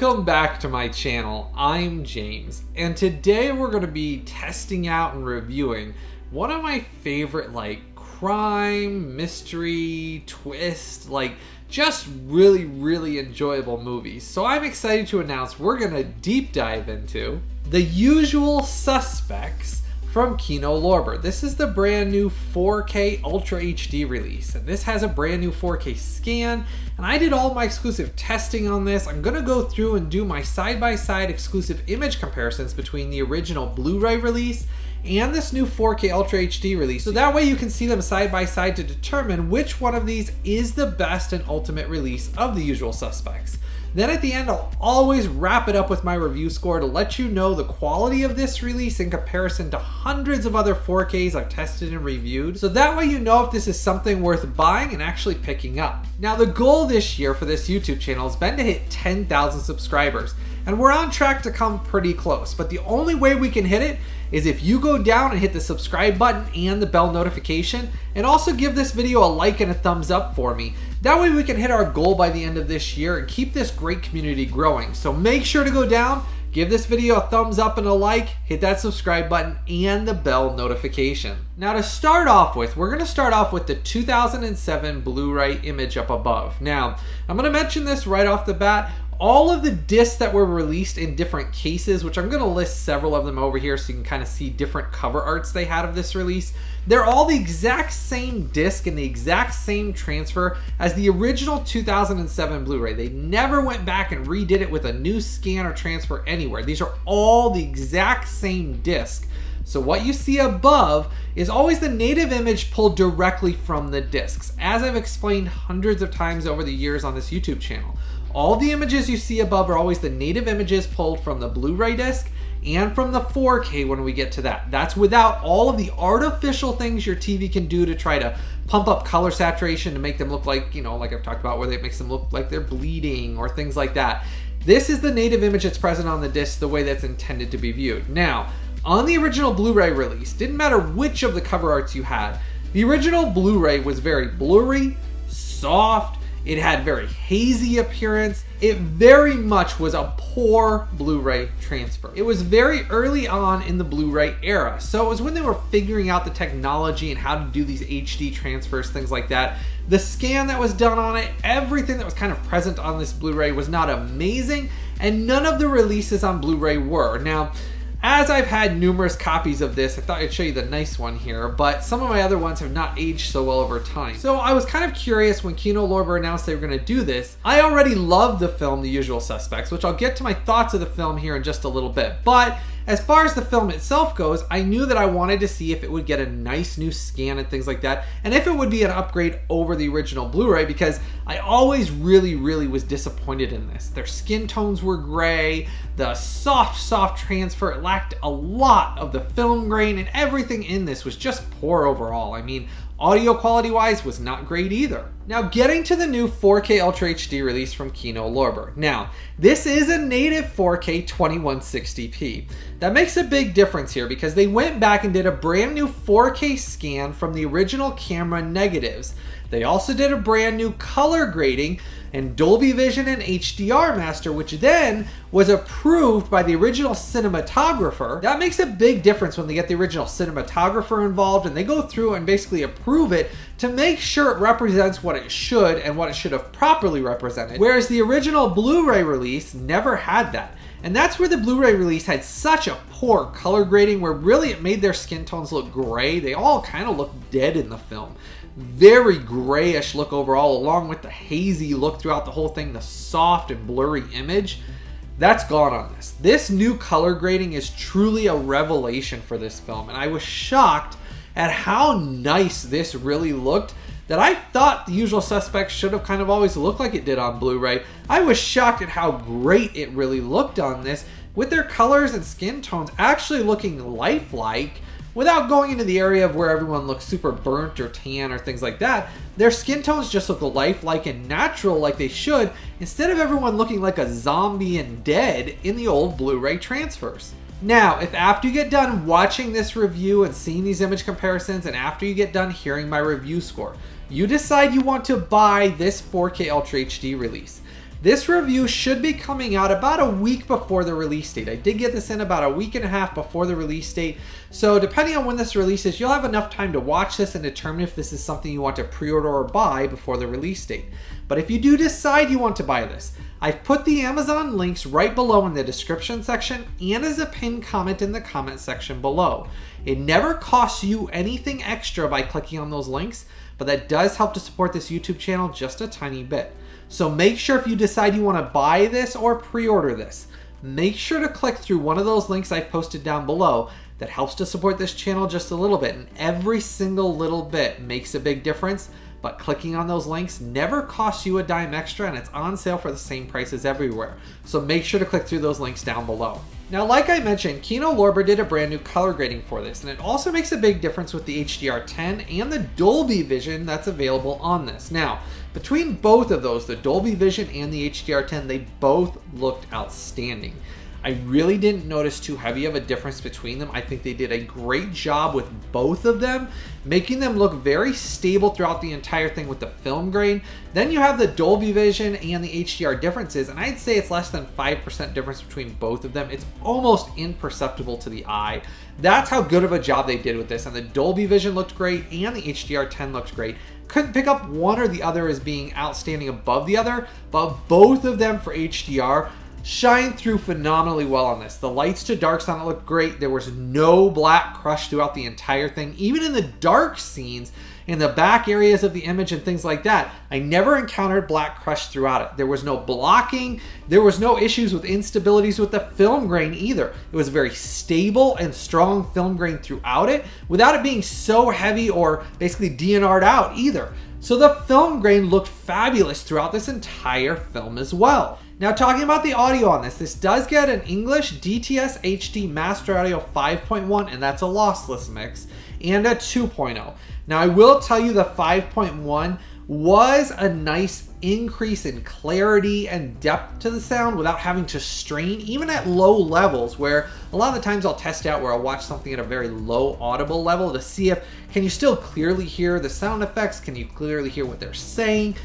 Welcome back to my channel. I'm James, and today we're going to be testing out and reviewing one of my favorite crime, mystery, twist, just really enjoyable movies. So I'm excited to announce we're going to deep dive into The Usual Suspects from Kino Lorber. This is the brand new 4K Ultra HD release, and this has a brand new 4K scan, and I did all my exclusive testing on this. I'm gonna go through and do my side-by-side exclusive image comparisons between the original Blu Ray release and this new 4K Ultra HD release, so that way you can see them side by side to determine which one of these is the best and ultimate release of The Usual Suspects. Then at the end, I'll always wrap it up with my review score to let you know the quality of this release in comparison to hundreds of other 4Ks I've tested and reviewed, so that way you know if this is something worth buying and actually picking up. Now, the goal this year for this YouTube channel has been to hit 10,000 subscribers, and we're on track to come pretty close, but the only way we can hit it is if you go down and hit the subscribe button and the bell notification, and also give this video a like and a thumbs up for me. That way we can hit our goal by the end of this year and keep this great community growing. So make sure to go down, give this video a thumbs up and a like, hit that subscribe button and the bell notification. Now to start off with, we're going to start off with the 2007 Blu Ray image up above. Now, I'm going to mention this right off the bat. All of the discs that were released in different cases, which I'm going to list several of them over here so you can kind of see different cover arts they had of this release, they're all the exact same disc and the exact same transfer as the original 2007 Blu Ray. They never went back and redid it with a new scan or transfer anywhere. These are all the exact same disc. So what you see above is always the native image pulled directly from the discs, as I've explained hundreds of times over the years on this YouTube channel. All the images you see above are always the native images pulled from the Blu Ray disc and from the 4K when we get to that. That's without all of the artificial things your TV can do to try to pump up color saturation to make them look like, like I've talked about, where it makes them look like they're bleeding or things like that. This is the native image that's present on the disc the way that's intended to be viewed. Now, on the original Blu Ray release, didn't matter which of the cover arts you had, the original Blu Ray was very blurry, soft, it had very hazy appearance. It very much was a poor Blu Ray transfer. It was very early on in the Blu Ray era, so it was when they were figuring out the technology and how to do these HD transfers, things like that. The scan that was done on it, everything that was kind of present on this Blu Ray was not amazing, and none of the releases on Blu Ray were. Now, as I've had numerous copies of this, I thought I'd show you the nice one here, but some of my other ones have not aged so well over time. So I was kind of curious when Kino Lorber announced they were going to do this. I already loved the film The Usual Suspects, which I'll get to my thoughts of the film here in just a little bit. But as far as the film itself goes, I knew that I wanted to see if it would get a nice new scan and things like that, and if it would be an upgrade over the original Blu Ray, because I always really was disappointed in this. Their skin tones were gray, the soft transfer, it lacked a lot of the film grain, and everything in this was just poor overall. I mean, audio quality wise was not great either. Now, getting to the new 4K Ultra HD release from Kino Lorber. Now, this is a native 4K 2160p. That makes a big difference here because they went back and did a brand new 4K scan from the original camera negatives. They also did a brand new color grading and Dolby Vision and HDR master, which then was approved by the original cinematographer. That makes a big difference when they get the original cinematographer involved and they go through and basically approve it to make sure it represents what it should and what it should have properly represented. Whereas the original Blu Ray release never had that. And that's where the Blu Ray release had such a poor color grading where really it made their skin tones look gray. They all kind of look dead in the film. Very grayish look overall, along with the hazy look throughout the whole thing, the soft and blurry image. That's gone on this. This new color grading is truly a revelation for this film, and I was shocked at how nice this really looked, that I thought The Usual Suspects should have kind of always looked like it did on Blu Ray. I was shocked at how great it really looked on this, with their colors and skin tones actually looking lifelike, without going into the area of where everyone looks super burnt or tan or things like that. Their skin tones just look lifelike and natural like they should, instead of everyone looking like a zombie and dead in the old Blu Ray transfers. Now, if after you get done watching this review and seeing these image comparisons, and after you get done hearing my review score, you decide you want to buy this 4K Ultra HD release, This review should be coming out about a week before the release date. I did get this in about a week and a half before the release date. So depending on when this releases, you'll have enough time to watch this and determine if this is something you want to pre-order or buy before the release date. But if you do decide you want to buy this, I've put the Amazon links right below in the description section and as a pinned comment in the comment section below. It never costs you anything extra by clicking on those links, but that does help to support this YouTube channel just a tiny bit. So make sure if you decide you want to buy this or pre-order this, make sure to click through one of those links I've posted down below. That helps to support this channel just a little bit, and every single little bit makes a big difference. But clicking on those links never costs you a dime extra, and it's on sale for the same prices everywhere. So make sure to click through those links down below. Now, like I mentioned, Kino Lorber did a brand new color grading for this, and it also makes a big difference with the HDR10 and the Dolby Vision that's available on this. Now, between both of those, the Dolby Vision and the HDR10, they both looked outstanding. I really didn't notice too heavy of a difference between them. I think they did a great job with both of them, making them look very stable throughout the entire thing with the film grain. Then you have the Dolby Vision and the HDR differences, and I'd say it's less than 5% difference between both of them. It's almost imperceptible to the eye. That's how good of a job they did with this, and the Dolby Vision looked great and the HDR10 looked great. Couldn't pick up one or the other as being outstanding above the other, but both of them for HDR shine through phenomenally well on this. The lights to darks on it looked great. There was no black crush throughout the entire thing. Even in the dark scenes, in the back areas of the image and things like that, I never encountered black crush throughout it. There was no blocking. There was no issues with instabilities with the film grain either. It was very stable and strong film grain throughout it without it being so heavy or basically DNR'd out either. So the film grain looked fabulous throughout this entire film as well. Now, talking about the audio on this, this does get an English DTS HD Master Audio 5.1, and that's a lossless mix, and a 2.0. Now, I will tell you the 5.1 was a nice increase in clarity and depth to the sound without having to strain, even at low levels, where a lot of the times I'll test out where I'll watch something at a very low audible level to see if, can you still clearly hear the sound effects? Can you clearly hear what they're saying?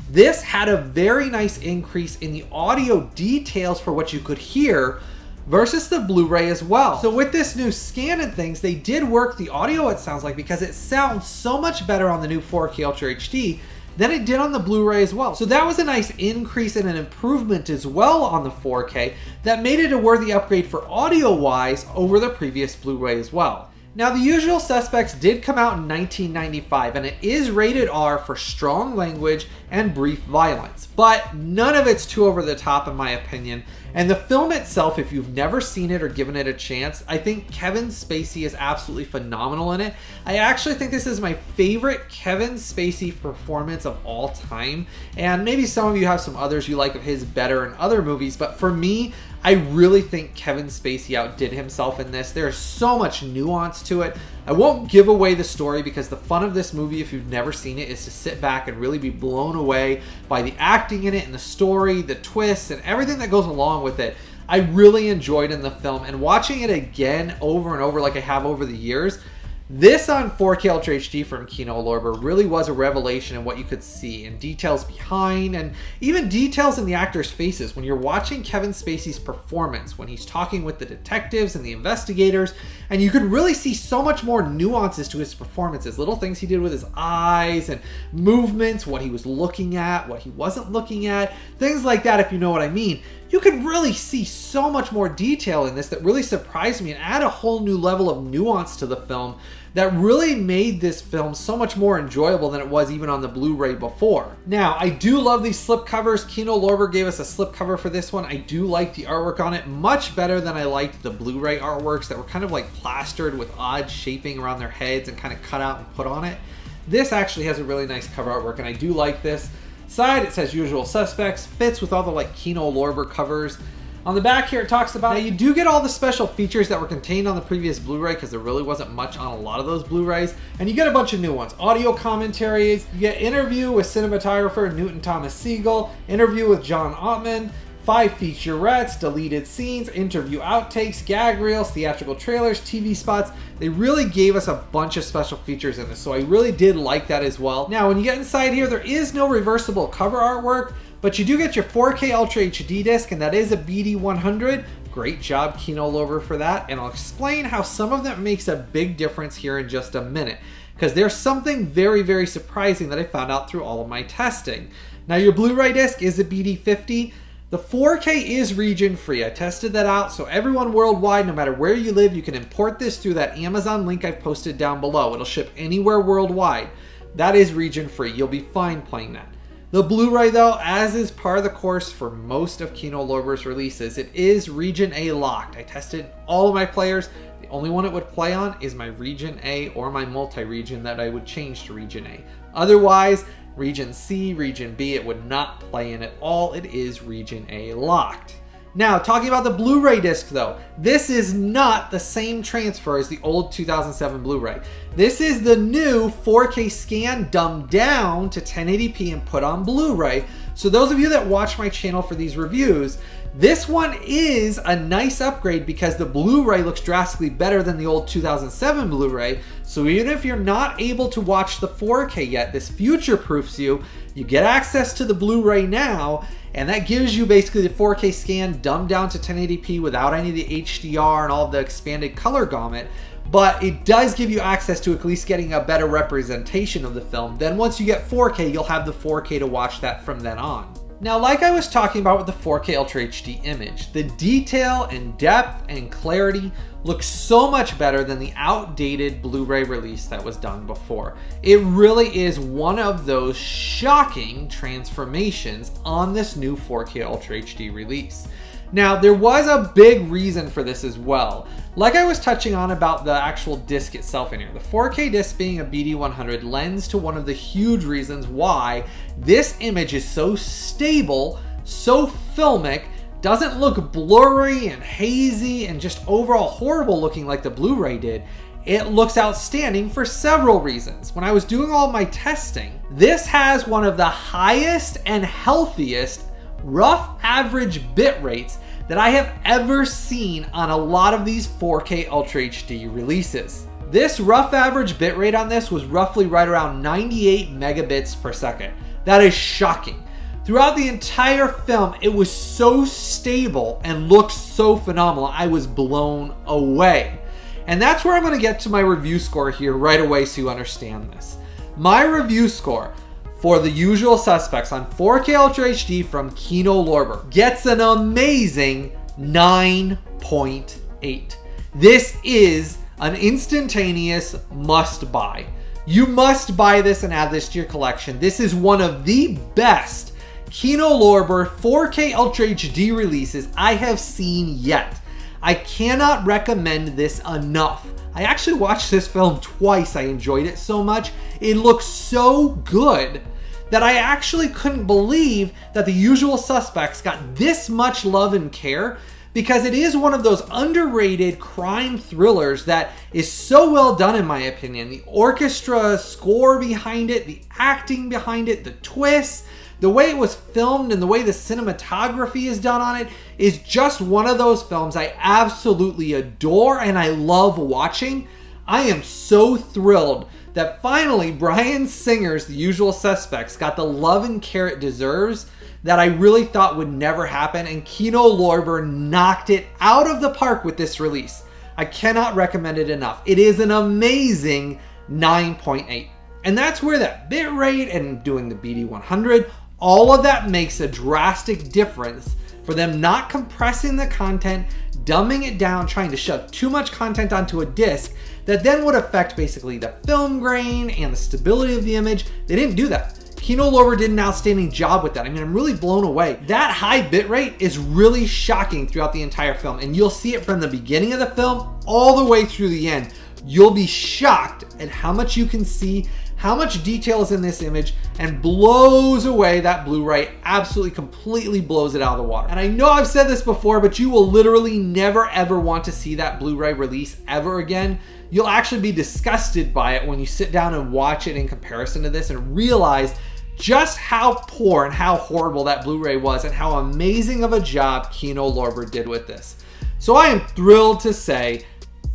This had a very nice increase in the audio details for what you could hear versus the Blu-ray as well. So with this new scan and things, they did work the audio, it sounds like, because it sounds so much better on the new 4K Ultra HD than it did on the Blu-ray as well. So that was a nice increase and an improvement as well on the 4K that made it a worthy upgrade for audio-wise over the previous Blu-ray as well. Now, The Usual Suspects did come out in 1995, and it is rated R for strong language and brief violence, but none of it's too over the top in my opinion. And the film itself, if you've never seen it or given it a chance, I think Kevin Spacey is absolutely phenomenal in it. I actually think this is my favorite Kevin Spacey performance of all time, and maybe some of you have some others you like of his better in other movies, but for me, I really think Kevin Spacey outdid himself in this. There's so much nuance to it. I won't give away the story because the fun of this movie, if you've never seen it, is to sit back and really be blown away by the acting in it and the story, the twists, and everything that goes along with it. I really enjoyed in the film, and watching it again over and over like I have over the years, this on 4K Ultra HD from Kino Lorber really was a revelation in what you could see and details behind and even details in the actors' faces when you're watching Kevin Spacey's performance, when he's talking with the detectives and the investigators, and you could really see so much more nuances to his performances, little things he did with his eyes and movements, what he was looking at, what he wasn't looking at, things like that, if you know what I mean. You could really see so much more detail in this that really surprised me and add a whole new level of nuance to the film that really made this film so much more enjoyable than it was even on the Blu-ray before. Now, I do love these slipcovers. Kino Lorber gave us a slipcover for this one. I do like the artwork on it much better than I liked the Blu-ray artworks that were kind of like plastered with odd shaping around their heads and kind of cut out and put on it. This actually has a really nice cover artwork, and I do like this. Side, it says Usual Suspects, fits with all the like Kino Lorber covers. On the back here, it talks about, now you do get all the special features that were contained on the previous Blu-ray because there really wasn't much on a lot of those Blu-rays, and you get a bunch of new ones. Audio commentaries, you get interview with cinematographer Newton Thomas Siegel, interview with John Ottman, 5 featurettes, deleted scenes, interview outtakes, gag reels, theatrical trailers, TV spots. They really gave us a bunch of special features in this, so I really did like that as well. Now, when you get inside here, there is no reversible cover artwork, but you do get your 4K Ultra HD disc, and that is a BD100. Great job, Kino Lorber, for that, and I'll explain how some of that makes a big difference here in just a minute, because there's something very, very surprising that I found out through all of my testing. Now, your Blu-ray disc is a BD50. The 4K is region-free. I tested that out, so everyone worldwide, no matter where you live, you can import this through that Amazon link I've posted down below. It'll ship anywhere worldwide. That is region-free. You'll be fine playing that. The Blu-ray, though, as is par of the course for most of Kino Lorber's releases, it is Region A locked. I tested all of my players. The only one it would play on is my Region A or my multi-region that I would change to Region A. Otherwise, Region C, Region B, it would not play in at all. It is Region A locked. Now, talking about the Blu-ray disc though, this is not the same transfer as the old 2007 Blu-ray. This is the new 4K scan dumbed down to 1080p and put on Blu-ray. So those of you that watch my channel for these reviews, this one is a nice upgrade because the Blu-ray looks drastically better than the old 2007 Blu-ray. So even if you're not able to watch the 4K yet, this future-proofs you. You get access to the Blu-ray now, and that gives you basically the 4K scan dumbed down to 1080p without any of the HDR and all the expanded color gamut. But it does give you access to at least getting a better representation of the film. Then once you get 4K, you'll have the 4K to watch that from then on. Now, like I was talking about with the 4K Ultra HD image, the detail and depth and clarity looks so much better than the outdated Blu-ray release that was done before. It really is one of those shocking transformations on this new 4K Ultra HD release. Now, there was a big reason for this as well. Like I was touching on about the actual disc itself in here, the 4K disc being a BD100 lends to one of the huge reasons why this image is so stable, so filmic, doesn't look blurry and hazy and just overall horrible looking like the Blu-ray did. It looks outstanding for several reasons. When I was doing all my testing, this has one of the highest and healthiest rough average bit rates that I have ever seen on a lot of these 4K Ultra HD releases. This rough average bitrate on this was roughly right around 98 megabits per second. That is shocking. Throughout the entire film, it was so stable and looked so phenomenal. I was blown away. And that's where I'm gonna get to my review score here right away so you understand this. My review score for The Usual Suspects on 4K Ultra HD from Kino Lorber gets an amazing 9.8. This is an instantaneous must buy. You must buy this and add this to your collection. This is one of the best Kino Lorber 4K Ultra HD releases I have seen yet. I cannot recommend this enough. I actually watched this film twice. I enjoyed it so much. It looks so good that I actually couldn't believe that The Usual Suspects got this much love and care, because it is one of those underrated crime thrillers that is so well done in my opinion. The orchestra score behind it, the acting behind it, the twists, the way it was filmed and the way the cinematography is done on it is just one of those films I absolutely adore and I love watching. I am so thrilled that finally Bryan Singer's The Usual Suspects got the love and care it deserves that I really thought would never happen, and Kino Lorber knocked it out of the park with this release. I cannot recommend it enough. It is an amazing 9.8. And that's where that bit rate and doing the BD100, all of that makes a drastic difference for them not compressing the content, dumbing it down, trying to shove too much content onto a disc that then would affect basically the film grain and the stability of the image. They didn't do that. Kino Lorber did an outstanding job with that. I mean, I'm really blown away. That high bitrate is really shocking throughout the entire film, and you'll see it from the beginning of the film all the way through the end. You'll be shocked at how much you can see, how much detail is in this image, and blows away that Blu-ray, absolutely completely blows it out of the water. And I know I've said this before, but you will literally never ever want to see that Blu-ray release ever again. You'll actually be disgusted by it when you sit down and watch it in comparison to this and realize just how poor and how horrible that Blu-ray was and how amazing of a job Kino Lorber did with this. So I am thrilled to say,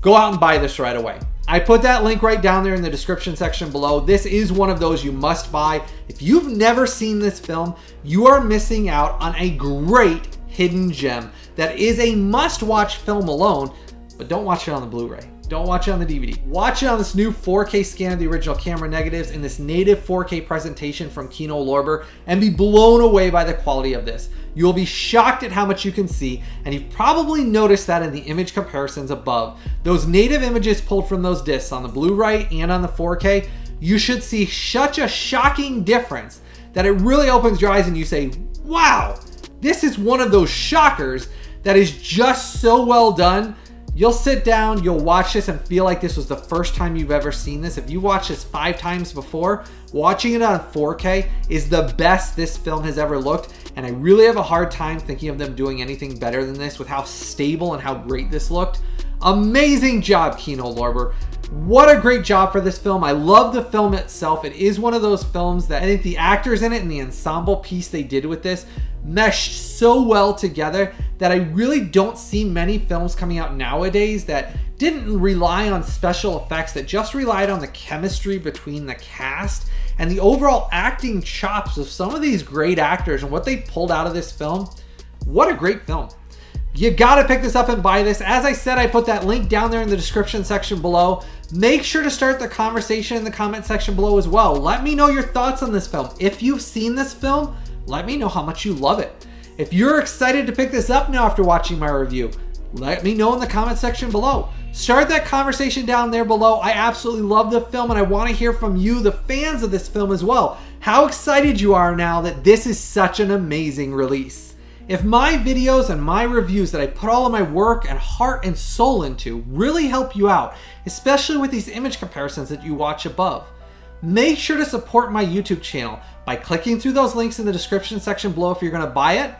go out and buy this right away. I put that link right down there in the description section below. This is one of those you must buy. If you've never seen this film, you are missing out on a great hidden gem that is a must-watch film alone, but don't watch it on the Blu-ray. Don't watch it on the DVD. Watch it on this new 4K scan of the original camera negatives in this native 4K presentation from Kino Lorber and be blown away by the quality of this. You'll be shocked at how much you can see, and you've probably noticed that in the image comparisons above. Those native images pulled from those discs on the Blu-ray and on the 4K, you should see such a shocking difference that it really opens your eyes and you say, wow, this is one of those shockers that is just so well done. You'll sit down, you'll watch this and feel like this was the first time you've ever seen this. If you watched this 5 times before, watching it on 4K is the best this film has ever looked. And I really have a hard time thinking of them doing anything better than this with how stable and how great this looked. Amazing job, Kino Lorber. What a great job for this film. I love the film itself. It is one of those films that I think the actors in it and the ensemble piece they did with this meshed so well together that I really don't see many films coming out nowadays that didn't rely on special effects, that just relied on the chemistry between the cast and the overall acting chops of some of these great actors and what they pulled out of this film. What a great film. You gotta pick this up and buy this. As I said, I put that link down there in the description section below. Make sure to start the conversation in the comment section below as well. Let me know your thoughts on this film. If you've seen this film, let me know how much you love it. If you're excited to pick this up now after watching my review, let me know in the comment section below. Start that conversation down there below. I absolutely love the film and I want to hear from you, the fans of this film as well. How excited you are now that this is such an amazing release. If my videos and my reviews that I put all of my work and heart and soul into really help you out, especially with these image comparisons that you watch above, make sure to support my YouTube channel by clicking through those links in the description section below if you're going to buy it.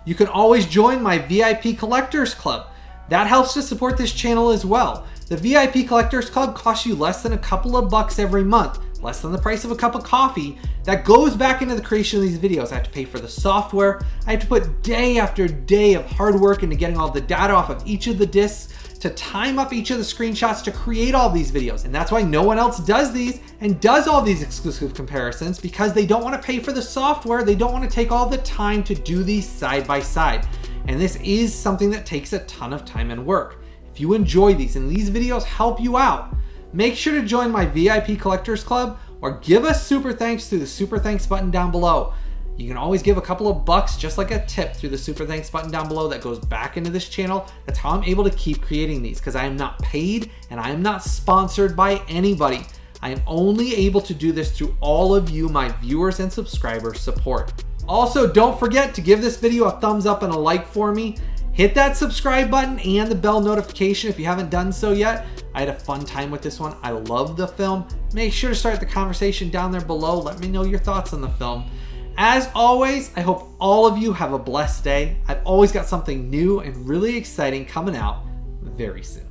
You can always join my VIP Collectors Club. That helps to support this channel as well. The VIP Collectors Club costs you less than a couple of bucks every month, less than the price of a cup of coffee. That goes back into the creation of these videos. I have to pay for the software. I have to put day after day of hard work into getting all the data off of each of the discs, to time up each of the screenshots to create all these videos. And that's why no one else does these and does all these exclusive comparisons, because they don't want to pay for the software. They don't want to take all the time to do these side by side. And this is something that takes a ton of time and work. If you enjoy these and these videos help you out, make sure to join my VIP Collectors Club or give us super thanks through the super thanks button down below. You can always give a couple of bucks, just like a tip, through the super thanks button down below that goes back into this channel. That's how I'm able to keep creating these, because I am not paid and I am not sponsored by anybody. I am only able to do this through all of you, my viewers and subscribers' support. Also, don't forget to give this video a thumbs up and a like for me. Hit that subscribe button and the bell notification if you haven't done so yet. I had a fun time with this one. I love the film. Make sure to start the conversation down there below. Let me know your thoughts on the film. As always, I hope all of you have a blessed day. I've always got something new and really exciting coming out very soon.